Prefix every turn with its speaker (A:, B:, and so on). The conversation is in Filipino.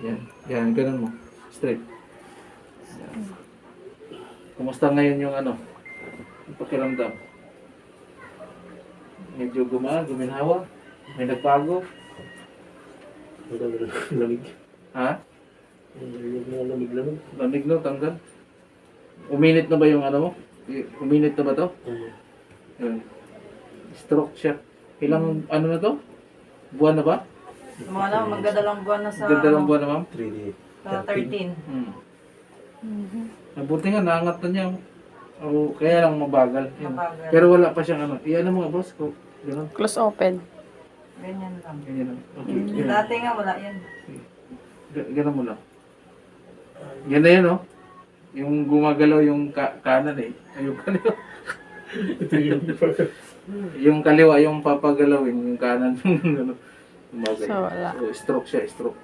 A: Yan. Yan, ganun mo. Straight. Yan. Kumusta ngayon yung ano? Yung pakiramdam? Medyo guminhawa? May nagbago?
B: Lamig.
A: Ha?
B: Lamig.
A: Lamig no, tanggal? Uminit na ba yung ano mo? Uminit na ba to? Yun. Stroke siya. Ilang ano na to? Buwan na ba?
C: Mga na, magdadalang buwan na sa,
A: Ganda lang buwan na, ma'am?
B: 3D.
C: sa 13.
A: Mabuti nga, naangat na niya. O, kaya lang mabagal. Yun.
C: Mabagal.
A: Pero wala pa siyang ano. Iyan mo nga, boss. Ko. Ganun.
D: Close open.
C: Ganyan lang.
A: Ganyan lang. Okay.
C: Yung
A: Ganun.
C: dati nga wala yan.
A: Ganun mo lang. Yan na yan, oh. Yung gumagalaw yung kanan eh. Ay, yung kaliwa. Yung kaliwa, yung papagalawin, yung kanan. Gumagalaw.
D: So, wala.
A: So, stroke siya, stroke.